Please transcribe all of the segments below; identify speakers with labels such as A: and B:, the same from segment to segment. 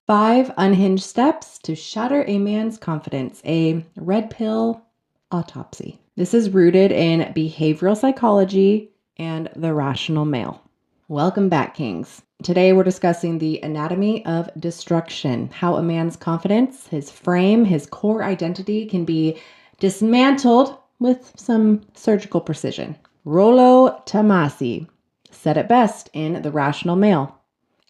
A: 5 unhinged steps to shatter a man's confidence, a red pill autopsy. This is rooted in behavioral psychology and the rational male. Welcome back, Kings. Today we're discussing the anatomy of destruction, how a man's confidence, his frame, his core identity can be dismantled with some surgical precision. Rollo Tomasi said it best in The Rational Male.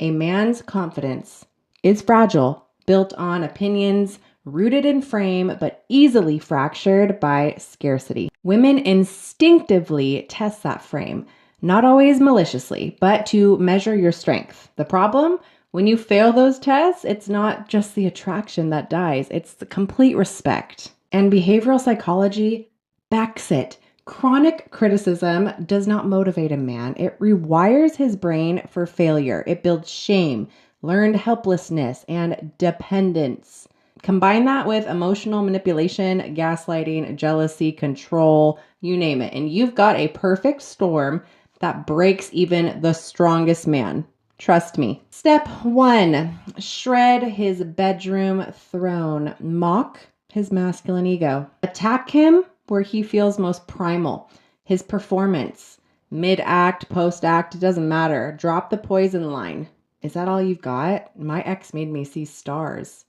A: A man's confidence is fragile, built on opinions, rooted in frame, but easily fractured by scarcity. Women instinctively test that frame, not always maliciously, but to measure your strength. The problem? When you fail those tests, it's not just the attraction that dies, it's the complete respect. And behavioral psychology backs it. Chronic criticism does not motivate a man. It rewires his brain for failure. It builds shame, learned helplessness, and dependence. Combine that with emotional manipulation, gaslighting, jealousy, control, you name it, and you've got a perfect storm that breaks even the strongest man. Trust me. Step 1, shred his bedroom throne. Mock his masculine ego. Attack him where he feels most primal. His performance, mid-act, post-act, it doesn't matter. Drop the poison line. Is that all you've got? My ex made me see stars.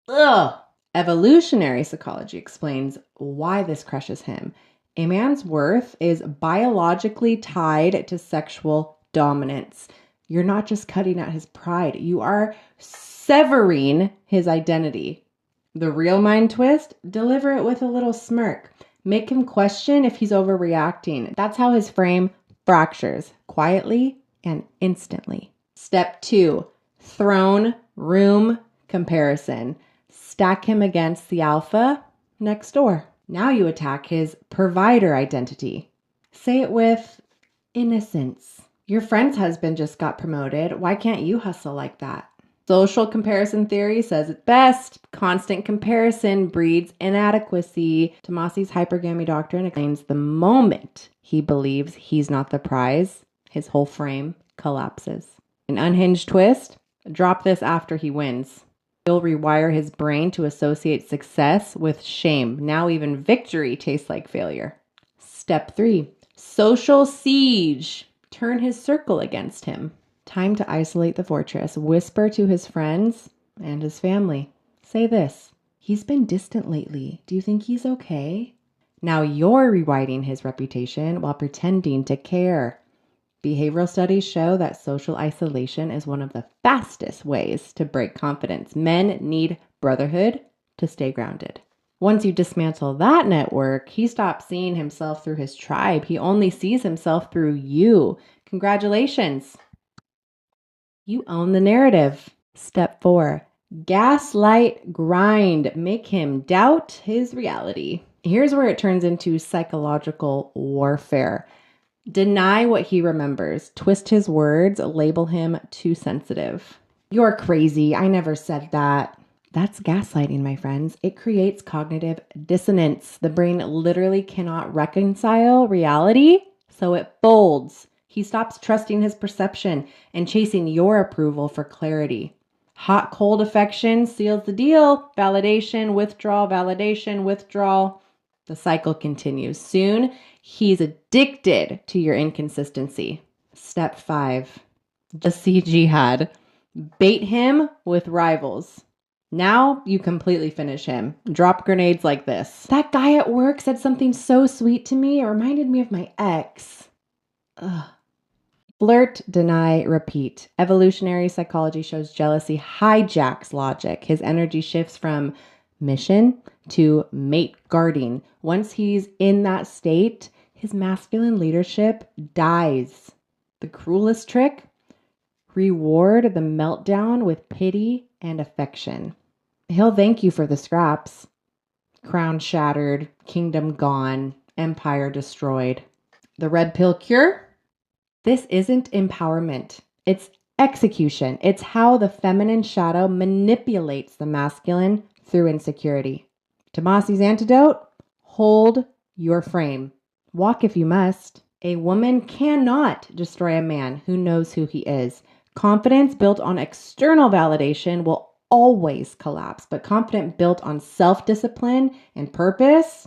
A: Ugh. Evolutionary psychology explains why this crushes him. A man's worth is biologically tied to sexual dominance. You're not just cutting at his pride. You are severing his identity. The real mind twist, deliver it with a little smirk. Make him question if he's overreacting. That's how his frame fractures, quietly and instantly. Step 2, throne room comparison. Stack him against the alpha next door. Now you attack his provider identity. Say it with innocence. Your friend's husband just got promoted. Why can't you hustle like that? Social comparison theory says it best. Constant comparison breeds inadequacy. Tomasi's hypergamy doctrine explains the moment he believes he's not the prize, his whole frame collapses. An unhinged twist, drop this after he wins. He'll rewire his brain to associate success with shame. Now even victory tastes like failure. Step 3, social siege. Turn his circle against him. Time to isolate the fortress. Whisper to his friends and his family. Say this, he's been distant lately. Do you think he's okay? Now you're rewriting his reputation while pretending to care. Behavioral studies show that social isolation is one of the fastest ways to break confidence. Men need brotherhood to stay grounded. Once you dismantle that network, he stops seeing himself through his tribe. He only sees himself through you. Congratulations. You own the narrative. Step 4, gaslight grind. Make him doubt his reality. Here's where it turns into psychological warfare. Deny what he remembers. Twist his words. Label him too sensitive. You're crazy. I never said that. That's gaslighting, my friends. It creates cognitive dissonance. The brain literally cannot reconcile reality, so it folds. He stops trusting his perception and chasing your approval for clarity. Hot, cold affection seals the deal. Validation, withdrawal, validation, withdrawal. The cycle continues. Soon, he's addicted to your inconsistency. Step 5, the siege jihad. Bait him with rivals. Now you completely finish him. Drop grenades like this. That guy at work said something so sweet to me. It reminded me of my ex. Ugh. Flirt, deny, repeat. Evolutionary psychology shows jealousy hijacks logic. His energy shifts from mission to mate guarding. Once he's in that state, his masculine leadership dies. The cruelest trick? Reward the meltdown with pity and affection. He'll thank you for the scraps. Crown shattered, kingdom gone, empire destroyed. The red pill cure? This isn't empowerment. It's execution. It's how the feminine shadow manipulates the masculine through insecurity. Tomasi's antidote? Hold your frame. Walk if you must. A woman cannot destroy a man who knows who he is. Confidence built on external validation will always collapse, but confidence built on self-discipline and purpose,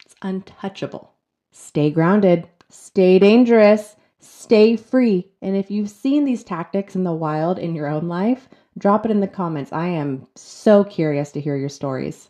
A: it's untouchable. Stay grounded, stay dangerous, stay free. And if you've seen these tactics in the wild in your own life, drop it in the comments. I am so curious to hear your stories.